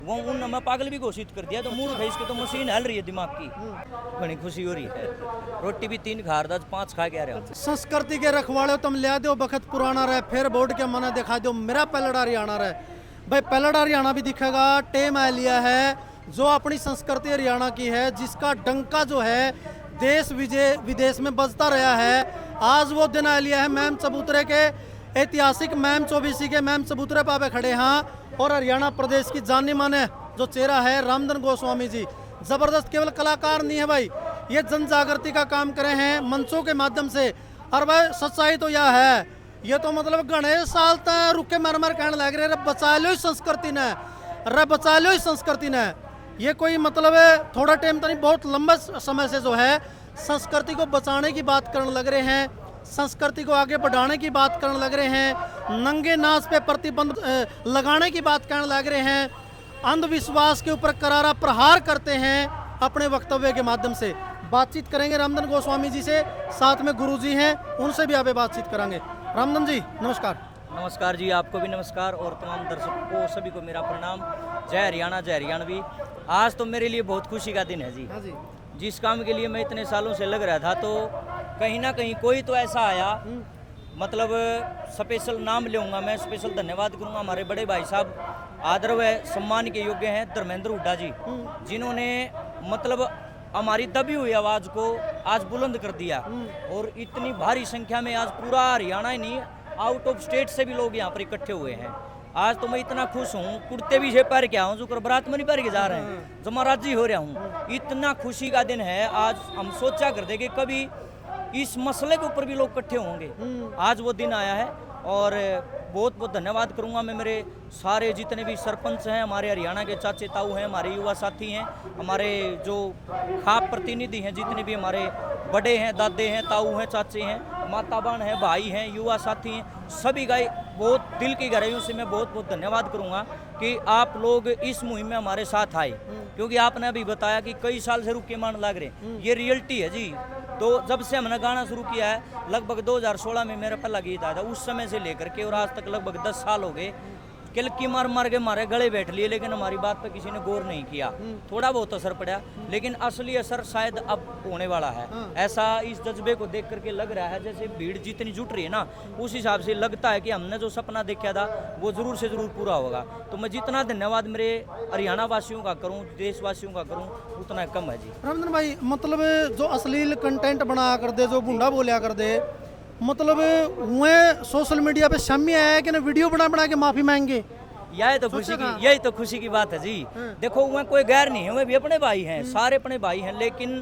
वो उन मैं पागल भी घोषित कर दिया, तो मूर्ख है, इसके तो मशीन हल रही है दिमाग की। बड़ी खुशी हो रही है। रोटी भी 3 खा रहा, 5 खा के आ रहा हूँ। संस्कृति के रखवाले तुम लिया दो बखत पुराना रहे, फिर बोर्ड के मना दिखा दो मेरा पलड़ा हरियाणा रहे। भाई पलड़ा हरियाणा भी दिखेगा, टेम आ लिया है जो अपनी संस्कृति हरियाणा की है, जिसका डंका जो है देश विदेश में बजता रहा है। आज वो दिन आ लिया है। मैम चबूतरे के ऐतिहासिक मैम चौबीसी के मैम चबूतरे पावे खड़े हैं और हरियाणा प्रदेश की जानी माने जो चेहरा है रामधन गोस्वामी जी। जबरदस्त, केवल कलाकार नहीं है भाई, ये जन जागृति का काम करे हैं मंचों के माध्यम से। और भाई सच्चाई तो यह है, ये तो मतलब गणेश साल तक रुके मर मर कहने लग रहे, बचा लो संस्कृति ने, अरे बचा लो संस्कृति ने। ये कोई मतलब थोड़ा टाइम तो नहीं, बहुत लंबा समय से जो है संस्कृति को बचाने की बात करने लग रहे हैं, संस्कृति को आगे बढ़ाने की बात करने लग रहे हैं, नंगे नाच पे प्रतिबंध लगाने की बात करने लग रहे हैं, अंधविश्वास के ऊपर करारा प्रहार करते हैं अपने वक्तव्य के माध्यम से। बातचीत करेंगे रामधन गोस्वामी जी से, साथ में गुरुजी हैं उनसे भी आगे बातचीत करेंगे। रामधन जी नमस्कार। नमस्कार जी, आपको भी नमस्कार और तमाम दर्शकों को सभी को मेरा प्रणाम। जय हरियाणा, जय हरियाणवी। आज तो मेरे लिए बहुत खुशी का दिन है जी। हाँ जी। जिस काम के लिए मैं इतने सालों से लग रहा था, तो कहीं ना कहीं कोई तो ऐसा आया, मतलब स्पेशल नाम लूँगा मैं, स्पेशल धन्यवाद करूँगा हमारे बड़े भाई साहब, आदर व सम्मान के योग्य हैं धर्मेंद्र हुड्डा जी, जिन्होंने मतलब हमारी दबी हुई आवाज़ को आज बुलंद कर दिया। और इतनी भारी संख्या में आज पूरा हरियाणा ही नहीं, आउट ऑफ स्टेट से भी लोग यहाँ पर इकट्ठे हुए हैं। आज तो मैं इतना खुश हूँ, कुर्ते भी से पहन के आऊँ, जो बरात में नहीं पहन के जा रहे हैं, जो मैं राजी हो रहा हूँ। इतना खुशी का दिन है आज। हम सोचा करते कि कभी इस मसले के ऊपर भी लोग इकट्ठे होंगे, आज वो दिन आया है। और बहुत बहुत धन्यवाद करूंगा मैं मेरे सारे जितने भी सरपंच हैं, हमारे हरियाणा के चाचे ताऊ हैं, हमारे युवा साथी हैं, हमारे जो खाप प्रतिनिधि हैं, जितने भी हमारे बड़े हैं, दादे हैं, ताऊ हैं, चाचे हैं, माताबान हैं, भाई हैं, युवा साथी हैं, सभी का बहुत दिल की गहराइयों से मैं बहुत बहुत धन्यवाद करूंगा कि आप लोग इस मुहिम में हमारे साथ आए। क्योंकि आपने अभी बताया कि कई साल से रुक के मान लग रहे, ये रियलिटी है जी। तो जब से हमने गाना शुरू किया है, लगभग 2016 में मेरा पहला गीत आया था, उस समय से लेकर के और आज तक लगभग 10 साल हो गए। किलकी मार मार के हमारे गले बैठ लिए, लेकिन हमारी बात पे किसी ने गौर नहीं किया। थोड़ा बहुत असर पड़ा, लेकिन असली असर शायद अब होने वाला है। ऐसा इस जज्बे को देख करके लग रहा है, जैसे भीड़ जितनी जुट रही है ना, उस हिसाब से लगता है कि हमने जो सपना देखा था वो जरूर से जरूर पूरा होगा। तो मैं जितना धन्यवाद मेरे हरियाणा वासियों का करूँ, देशवासियों का करूँ, उतना कम है जी। रामधन भाई, मतलब जो अश्लील कंटेंट बना कर दे, जो गुंडा बोलिया कर दे, मतलब वह सोशल मीडिया पे शामी आया है कि ना वीडियो बना बना के माफी मांगे। यही तो खुशी की बात है जी। देखो वह कोई गैर नहीं है, वे भी अपने भाई हैं, सारे अपने भाई हैं, लेकिन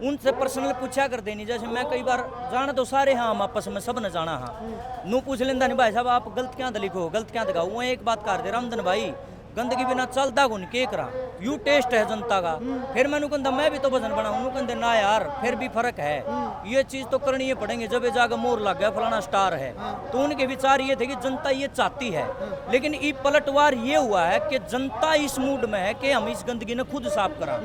उनसे पर्सनल पूछा कर देनी। जैसे मैं कई बार जाना तो सारे हाँ हम आपस में सब न जाना हाँ नू पूछ लेंदा नहीं भाई साहब आप गलत क्या लिखो, गलत क्या दिखाओ। वो एक बात कर दे रामधन भाई, गंदगी बिना चलता गुन के करा, यू टेस्ट है जनता का। फिर मैंने कहता मैं भी तो भजन बनाऊँ, कहते ना यार फिर भी फर्क है, ये चीज तो करनी ही पड़ेंगे। जब ये जाकर मोर लग गया फलाना स्टार है, तो उनके विचार ये थे कि जनता ये चाहती है। लेकिन ये पलटवार ये हुआ है कि जनता इस मूड में है कि हम इस गंदगी ने खुद साफ करा।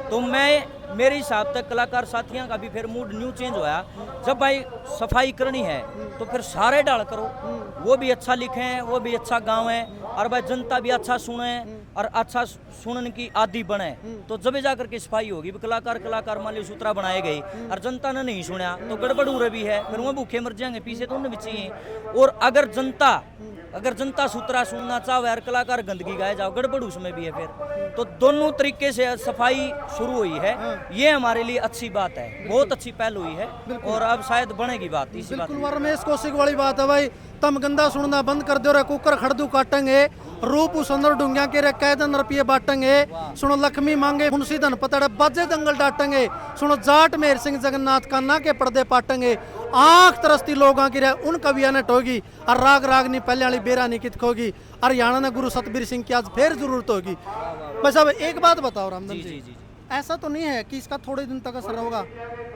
तो मैं मेरे हिसाब तक कलाकार साथियों का भी फिर मूड न्यू चेंज होया। जब भाई सफाई करनी है तो फिर सारे डाल करो, वो भी अच्छा लिखें, वो भी अच्छा गावें, और भाई जनता भी अच्छा सुने और अच्छा सुनने की आदि बने। तो जब जाकर के सफाई होगी। कलाकार मान लो सूत्रा बनाए गए और जनता ने नहीं सुना तो गड़बड़ हो रही है, फिर वो भूखे मर जाएंगे, पीछे तो उन्हें भी चाहिए। और अगर जनता सूत्रा सुनना चाहे और कलाकार गंदगी गाए जाओ, गड़बड़ उसमें भी है। फिर तो दोनों तरीके से सफाई शुरू हुई है, ये हमारे लिए अच्छी बात है, बहुत अच्छी पहल हुई है और अब शायद बनेगी बात। इसी बात रमेश कौशिक वाली बात है भाई, तम गंदा सुनना बंद कर दो रे, कुकर खड़दू काटेंगे, रूप सुंदर डूंगिया के रे कैदन रुपये बांटेंगे, सुनो लक्ष्मी मांगे मुंशी धन पतड़ बाजे दंगल डांटेंगे, सुनो जाट मेहर सिंह जगन्नाथ कान्ना के पर्दे पाटेंगे, आंख तरसती लोगों की रे उन कविया ने टोगी, और राग रागनी पहले वाली बेरा नहीं कित खोगी, हरियाणा ने गुरु सतबीर सिंह की आज फिर जरूरत होगी। बस अब एक बात बताओ रामधन जी, ऐसा तो नहीं है कि इसका थोड़े दिन तक असर होगा?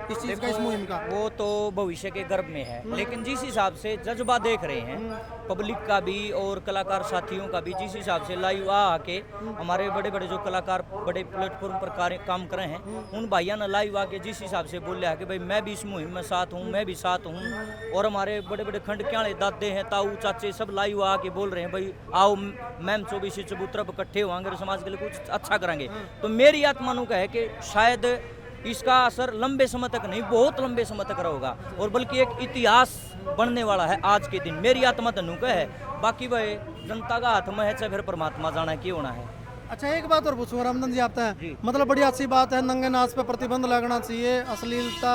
इस चीज़ का, इस मुहिम का? वो तो भविष्य के गर्भ में है, लेकिन जिस हिसाब से जज्बा देख रहे हैं पब्लिक का भी और कलाकार साथियों का भी, जिस हिसाब से लाइव आके हमारे बड़े बड़े जो कलाकार बड़े प्लेटफॉर्म पर काम कर रहे हैं, उन भाइयों ने लाइव आके जिस हिसाब से बोले है कि भाई मैं भी इस मुहिम में साथ हूँ, मैं भी साथ हूँ, और हमारे बड़े बड़े खंड क्याड़े दादे हैं, ताऊ चाचे सब लाइव आके बोल रहे हैं भाई आओ मैम 24 चबूतरा पर इकट्ठे होंगे और समाज के लिए कुछ अच्छा करेंगे। तो मेरी आत्मा नु है कि शायद इसका असर लंबे समय तक नहीं, बहुत लंबे समय तक रहेगा, और बल्कि एक इतिहास बनने वाला है आज के दिन। मेरी आत्मा तनु का है, बाकी वह जनता का हाथ में है, चाहे फिर परमात्मा जाना क्या होना है। अच्छा, एक बात और पूछूंगा रामधन जी, आपसे मतलब बड़ी अच्छी बात है, नंगे नाच पे प्रतिबंध लगना चाहिए, अश्लीलता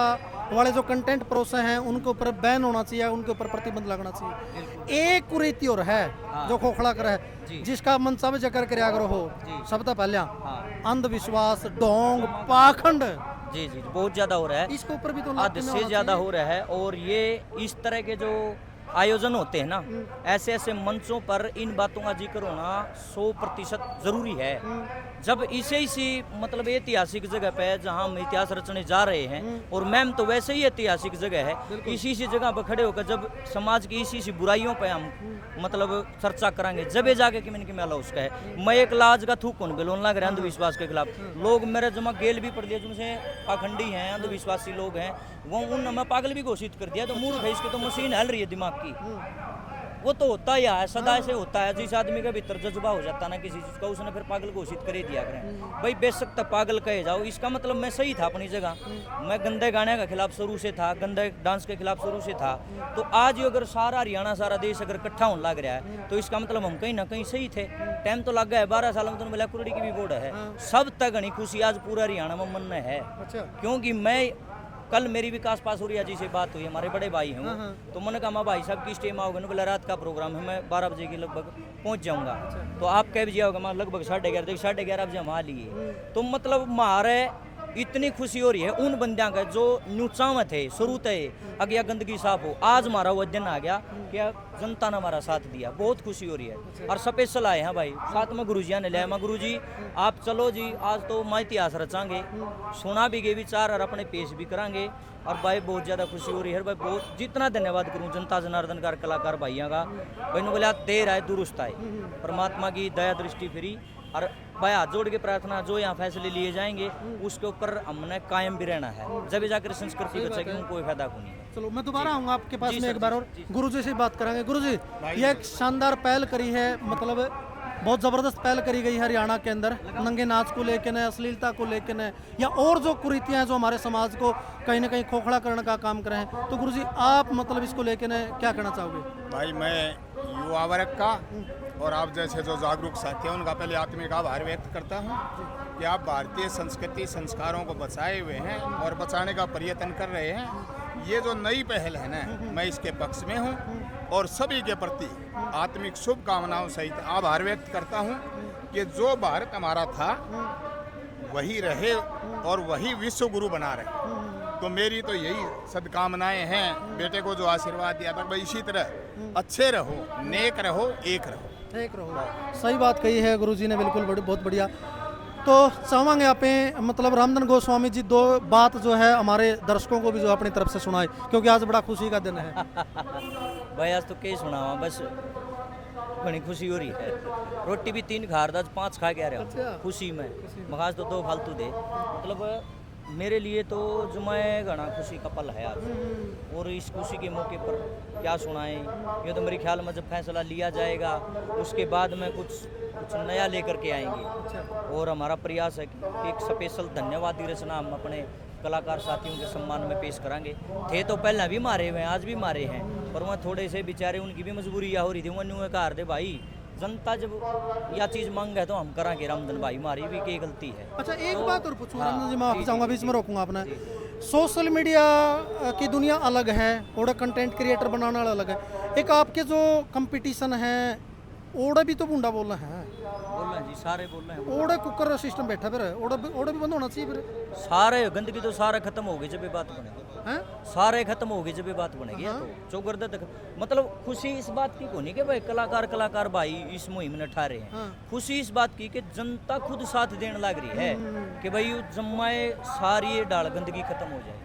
वाले जो कंटेंट प्रोसेस हैं उनके ऊपर बैन होना चाहिए, उनके ऊपर प्रतिबंध लगना चाहिए। एक कुरीति और है जो खोखला कर है, जिसका मनसा में जकर कर हो सबसे पहले अंधविश्वास, ढोंग, पाखंड, जी जी बहुत ज्यादा हो रहा है, इसके ऊपर भी तो हद से ज्यादा हो रहा है। और ये इस तरह के जो आयोजन होते हैं ना, ऐसे ऐसे मंचों पर इन बातों का जिक्र होना 100% जरूरी है। जब इसी मतलब ऐतिहासिक जगह पे जहाँ हम इतिहास रचने जा रहे हैं, और मैम तो वैसे ही ऐतिहासिक जगह है, इसी जगह पर खड़े होकर जब समाज की इसी बुराइयों पे हम मतलब चर्चा करेंगे, जब ये जाके कि मैंने कि मेला उसका है। मैं एक लाज का थूक कौन बेलोन लग रहा है अंधविश्वास के खिलाफ, लोग मेरे जमा गेल भी पड़ दिया, जिनसे पाखंडी हैं, अंधविश्वासी लोग हैं, वो उन मैं पागल भी घोषित कर दिया। तो मूर्ख है, इसके तो मशीन हल रही है दिमाग की। वो तो होता ही है, सदा ऐसे होता है, जिस आदमी के भीतर जज्बा हो जाता ना किसी चीज़ का, उसने फिर पागल घोषित कर ही दिया करें। भाई बेशक तक पागल कहे जाओ, इसका मतलब मैं सही था अपनी जगह, मैं गंदे गाने के खिलाफ शुरू से था, गंदे डांस के खिलाफ शुरू से था। तो आज ही अगर सारा हरियाणा, सारा देश अगर इकट्ठा होने लग रहा है, तो इसका मतलब हम कहीं ना कहीं सही थे। टाइम तो लग गया है, 12 साल में तो मिला कुरड़ी की भी बोर्ड है, सब तक घनी खुशी आज पूरा हरियाणा में मन में है। क्योंकि मैं कल मेरी विकास पास हो रही है जी से बात हुई, हमारे बड़े भाई हैं वो, तो मैंने कहा मैं भाई साहब किस टाइम आओगे ना, बोला रात का प्रोग्राम है, मैं 12 बजे के लगभग पहुंच जाऊंगा। तो आप कह बजे आओगे? मैं लगभग 11:30, 11:30 बजे हम आ लिए। तो मतलब हमारे इतनी खुशी हो रही है उन बंदियां का जो न्यूचा में थे शुरू थे, अगया गंदगी साफ हो, आज हमारा वो दिन आ गया कि जनता ने हमारा साथ दिया, बहुत खुशी हो रही है। और स्पेशल आए हैं भाई, साथ में गुरुजिया ने लिया, मैं गुरुजी आप चलो जी, आज तो मैं इतिहास रचांगे, सुना भी गए विचार और अपने पेश भी करांगे। और भाई बहुत ज़्यादा खुशी हो रही है भाई, बहुत जितना धन्यवाद करूँ जनता जनार्दन का, कलाकार भाइयों का। भाई ने बोला देर आए दुरुस्त आए, परमात्मा की दया दृष्टि फिरी। और भाई हाथ जोड़ के प्रार्थना, जो यहाँ फैसले लिए जाएंगे उसके ऊपर हमने कायम भी रहना है, जब जाकर संस्कृति बचेगी, उनको कोई फायदा को नहीं। चलो मैं दोबारा आऊँगा आपके पास में एक बार और गुरुजी से बात करेंगे। गुरुजी, ये एक शानदार पहल करी है, मतलब बहुत ज़बरदस्त पहल करी गई है हरियाणा के अंदर, नंगे नाच को लेकर न, अश्लीलता को लेकर न, या और जो कुरीतियाँ हैं जो हमारे समाज को कहीं ना कहीं खोखला करने का काम कर रहे हैं। तो गुरुजी आप मतलब इसको लेकर न क्या कहना चाहोगे? भाई मैं युवा वर्ग का और आप जैसे जो जागरूक साथी हैं उनका पहले आत्मिक आभार व्यक्त करता हूँ कि आप भारतीय संस्कृति संस्कारों को बचाए हुए हैं और बचाने का प्रयत्न कर रहे हैं। ये जो नई पहल है ना, मैं इसके पक्ष में हूँ और सभी के प्रति आत्मिक शुभकामनाओं सहित आभार व्यक्त करता हूँ कि जो भारत हमारा था वही रहे और वही विश्व गुरु बना रहे। तो मेरी तो यही सद्कामनाएं हैं, बेटे को जो आशीर्वाद दिया था भाई इसी तरह अच्छे रहो, नेक रहो, एक रहो। एक रहो, सही बात कही है गुरुजी ने, बिल्कुल बहुत बढ़िया। तो चाहेंगे आप मतलब रामधन गोस्वामी जी दो बात जो है हमारे दर्शकों को भी जो अपनी तरफ से सुनाए, क्योंकि आज बड़ा खुशी का दिन है। भाई आज तो क्या सुनावा, बस बड़ी खुशी हो रही है। रोटी भी 3 खा रहा था, 5 खा के आ रहा खुशी में, मगाज तो 2 फालतू दे। मतलब मेरे लिए तो जो मैं घना खुशी का पल है आज, और इस खुशी के मौके पर क्या सुनाएं, ये तो मेरे ख्याल में जब फैसला लिया जाएगा उसके बाद में कुछ नया लेकर के आएंगे। और हमारा प्रयास है कि एक स्पेशल धन्यवाद की रचना हम अपने कलाकार साथियों के सम्मान में पेश करांगे। थे तो पहले भी मारे हुए हैं, आज भी मारे हैं, पर वहाँ थोड़े से बेचारे उनकी भी मजबूरी हो रही थी, वो न्यू कहा दे भाई जनता जब यह चीज़ मांग है तो हम करांगे रामधन भाई, हमारी भी क्या गलती है। अच्छा एक बात और पूछूंगा रामधन जी, मैं आपसे चाहूँगा, बीच में रोकूंगा आपने। सोशल मीडिया की दुनिया अलग है और कंटेंट क्रिएटर बनाने वाला अलग है, एक आपके जो कंपटीशन है ओड़ा भी तो बूंदा बोलना है, रहे हैं जी, सारे बोल रहे हैं। ओड़े कुकर सिस्टम बैठा फिर ओड़े भी बंद होना चाहिए फिर सारे गंदगी तो सारा खत्म हो गई जब ये बात बनेगी, हैं। सारे खत्म हो गई जब ये बात बनेगी। हाँ। तो चौगर्द तक मतलब खुशी इस बात की कोनी कि भाई कलाकार भाई इस मुहिम में ठा रहे हैं। हाँ। खुशी इस बात की कि जनता खुद साथ देने लग रही है कि भाई यू जमाए सारी ये डाल गंदगी खत्म हो जाए।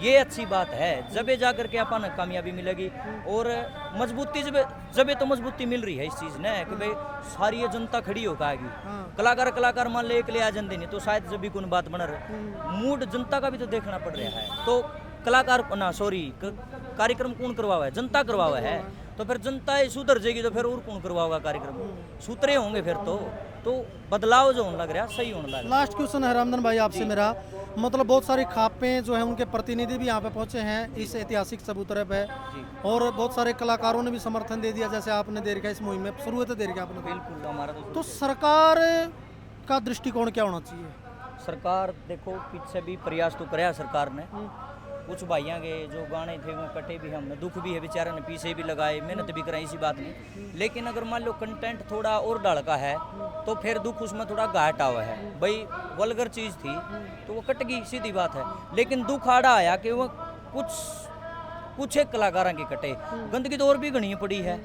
ये अच्छी बात है, जब ये जाकर के अपन कामयाबी मिलेगी और मजबूती जब ये तो मजबूती मिल रही है इस चीज ने कि भाई सारी ये जनता खड़ी हो पाएगी। हाँ। कलाकार मान ले एक ले आ जाते नहीं तो शायद जब भी कोई बात बन रहा मूड जनता का भी तो देखना पड़ रहा है। तो कलाकार ना सॉरी कार्यक्रम कौन करवावा है? जनता करवावा है। तो फिर जनता ही सुधर जाएगी तो फिर और कौन करवाओगा कार्यक्रम? सूत्रे होंगे फिर तो बदलाव जो होने लग रहा है सही होने लग रहा है। लास्ट क्वेश्चन है रामधन भाई आपसे मेरा, मतलब बहुत सारी खापें जो है उनके प्रतिनिधि भी यहाँ पे पहुंचे हैं इस ऐतिहासिक चबूतरे पे, और बहुत सारे कलाकारों ने भी समर्थन दे दिया जैसे आपने दे रखा इस मुहिम में शुरू तो दे रखा आपने। बिल्कुल हमारा तो सरकार का दृष्टिकोण क्या होना चाहिए? सरकार देखो पीछे भी प्रयास तो कराया सरकार ने, कुछ भाइयों के जो गाने थे वो कटे भी, हमने दुख भी है बेचारा ने पीछे भी लगाए, मेहनत भी कराई, इसी बात नहीं। लेकिन अगर मान लो कंटेंट थोड़ा और डाल का है तो फिर दुख उसमें थोड़ा घाटा हुआ है। भाई वल्गर चीज़ थी तो वो कट गई, सीधी बात है। लेकिन दुख आड़ा आया कि वो कुछ एक कलाकारों की कटे, गंदगी तो और भी घनी पड़ी है।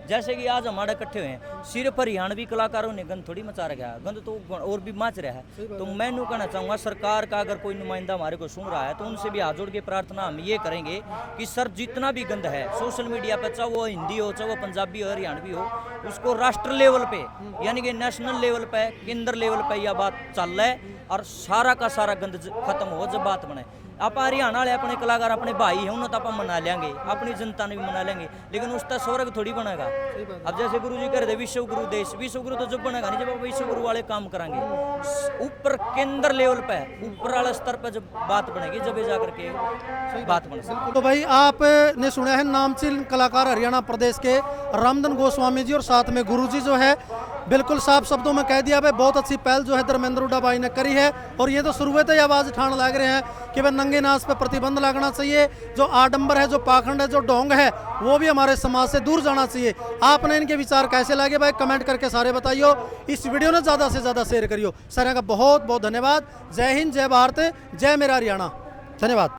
जैसे कि आज हमारे इकट्ठे हुए हैं, सिर्फ हरियाणवी कलाकारों ने गंद थोड़ी मचा रखा है, गंद तो और भी मच रहा है। तो मैं यूँ कहना चाहूँगा सरकार का अगर कोई नुमाइंदा हमारे को सुन रहा है तो उनसे भी हाथ जोड़ के प्रार्थना हम ये करेंगे कि सर जितना भी गंद है सोशल मीडिया पर, चाहे वो हिंदी हो चाहे वो पंजाबी हो हरियाणवी हो, उसको राष्ट्र लेवल पे यानी कि नेशनल लेवल पे केंद्र लेवल पे यह बात चल रहा है और सारा का सारा गंद खत्म हो जब बात बने। आप हरियाणा वाले अपने कलाकार अपने भाई हैं उन्हें तो आप मना लेंगे, अपनी जनता ने भी मना लेंगे, लेकिन उसका स्वर्ग थोड़ी बनेगा। अब जैसे गुरु जी कह रहे विश्व गुरु देश, विश्व गुरु तो जब बनेगा नहीं जब आप विश्व गुरु वाले काम करेंगे। ऊपर केंद्र लेवल पे ऊपर वाले स्तर पर जब बात बनेगी जब ये जाकर के बात बने। तो भाई आपने सुना है नामचीन कलाकार हरियाणा प्रदेश के रामधन गोस्वामी जी और साथ में गुरु जी जो है बिल्कुल साफ शब्दों में कह दिया भाई बहुत अच्छी पहल जो है धर्मेंद्र हुड्डा भाई ने करी है। और ये तो शुरुआत ही आवाज उठाने लग रहे हैं कि भाई नंगे नाच पे प्रतिबंध लगना चाहिए, जो आडंबर है जो पाखंड है जो ढोंग है वो भी हमारे समाज से दूर जाना चाहिए। आपने इनके विचार कैसे लगे भाई कमेंट करके सारे बताइयो, इस वीडियो ने ज़्यादा से ज़्यादा शेयर करियो। सर का बहुत बहुत धन्यवाद। जय हिंद, जय भारत, जय मेरा हरियाणा। धन्यवाद।